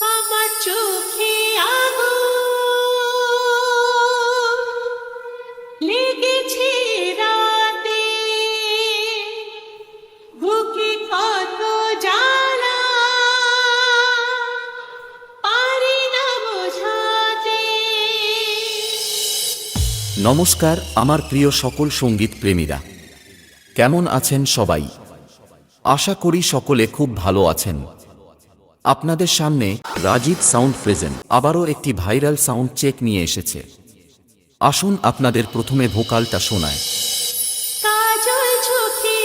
আমার চোখে আগুন লেগেছে রাতে, বুকে কত জ্বালা পারি না বোঝাতে। নমস্কার আমার প্রিয় সকল সঙ্গীত প্রেমীরা, কেমন আছেন সবাই? আশা করি সকলে খুব ভালো আছেন। আপনাদের সামনে রাজীব সাউন্ড প্রেজেন্ট আবারও একটি ভাইরাল সাউন্ড চেক নিয়ে এসেছে। আসুন আপনাদের প্রথমে ভোকালটা শোনায়। কাজল চোখে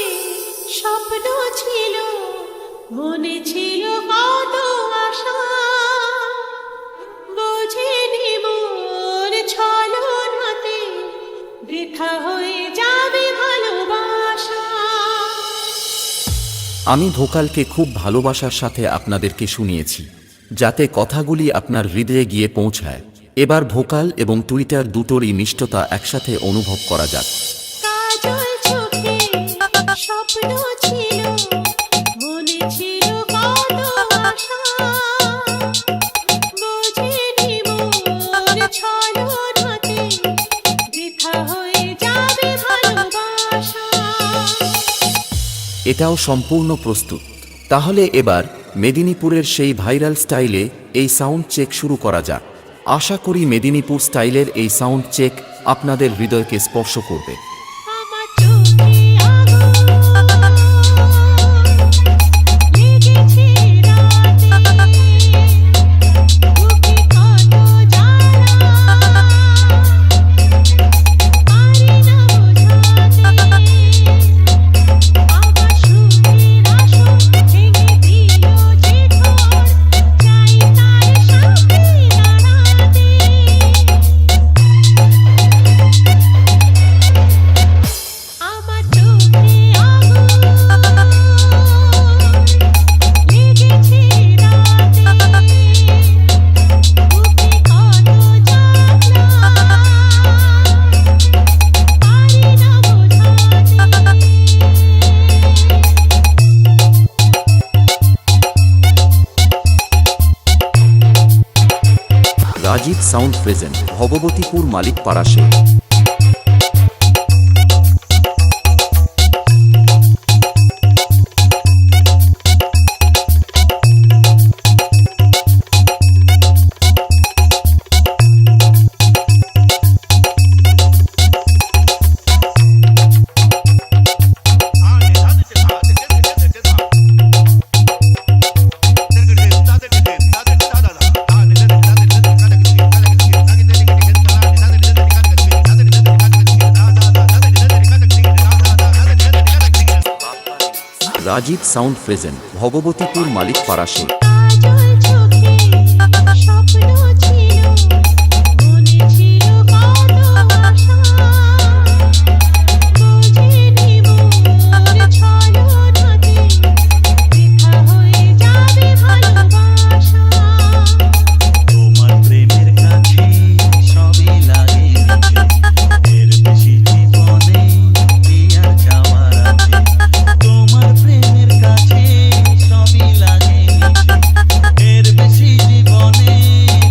স্বপ্ন ছিল, মনে ছিল কত আশা, বোঝেনি মোর ছলনাতে বৃথা হয়ে যাবে ভালোবাসা। আমি ভোকালকে খুব ভালোবাসার সাথে আপনাদেরকে শুনিয়েছি, যাতে কথাগুলি আপনার হৃদয়ে গিয়ে পৌঁছায়। এবার ভোকাল এবং টুইটার দুটোরই মিষ্টতা একসাথে অনুভব করা যাক। কাজল চোখে স্বপ্ন ছিল, মনে ছিল কত আশা, বোঝেনি মোর ছলনাতে বৃথা হয়ে যাবে ভালোবাসা। এটাও সম্পূর্ণ প্রস্তুত। তাহলে এবার মেদিনীপুরের সেই ভাইরাল স্টাইলে এই সাউন্ড চেক শুরু করা যাক। আশা করি মেদিনীপুর স্টাইলের এই সাউন্ড চেক আপনাদের হৃদয়কে স্পর্শ করবে। আমার চোখে আগুন লেগেছে রাতে, বুকে কত জ্বালা পারি না বোঝাতে। আমার সুখের আসন ভেঙে দিল যে ঘর, চাই তার সামনে দাঁড়াতে। আমার চোখে আগুন লেগেছে রাতে, বুকে কত জ্বালা পারি না বোঝাতে। রাজীব সাউন্ড প্রেজেন্ট ভগবতীপুর মালিক পাড়াশে। রাজীব সাউন্ড প্রেজেন্ট ভগবতীপুর মালিক পাড়াশে। কাজল চোখে স্বপ্ন ছিল, মনে ছিল কত আশা, বোঝেনি মোর ছলনাতে বৃথা হয়ে যাবে ভালোবাসা। তোমার প্রেমের কাছে সবই লাগে নিচে, এর বেশি জীবনে কি আর চাওয়ার আছে। তোমার প্রেমের কাছে সবই লাগে নিচে, এর বেশি জীবনে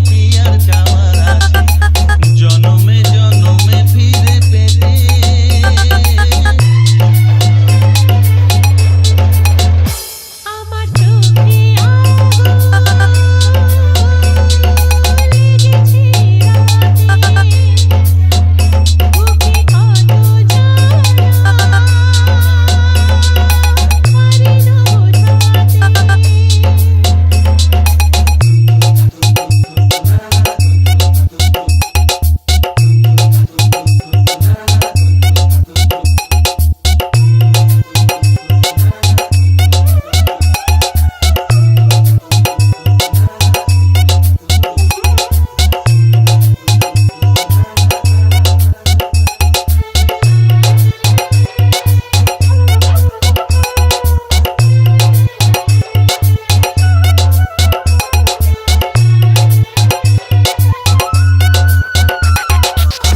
কি আর চাওয়ার আছে। জনমে জনমে ফিরে পেতে আমার চোখে আগুন লেগেছে রাতে, বুকে কত জ্বালা পারি না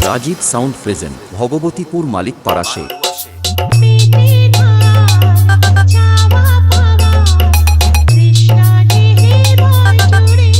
রাজীব সাউন্ড প্রেজেন্ট ভগবতীপুর মালিক পাড়াশে। মেঘে ধরা চাওয়া পাওয়া তৃষ্ণা দেহে ভর জুড়ে।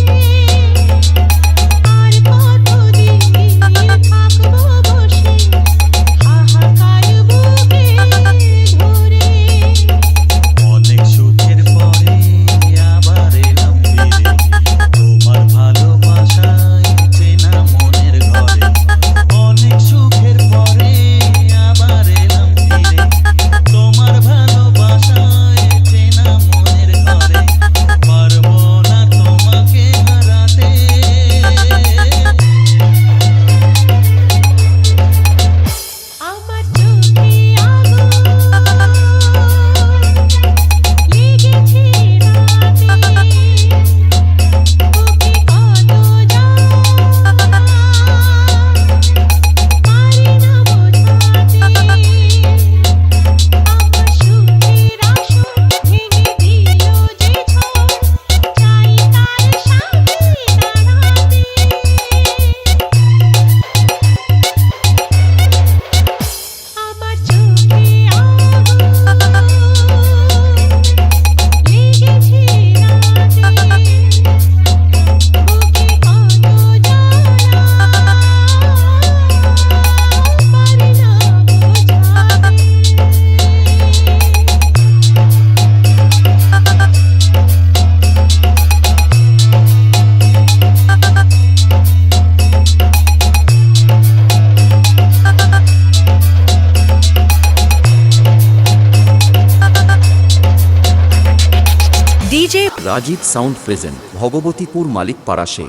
রাজীব সাউন্ড প্রেজেন্ট ভগবতীপুর মালিক পাড়াশে।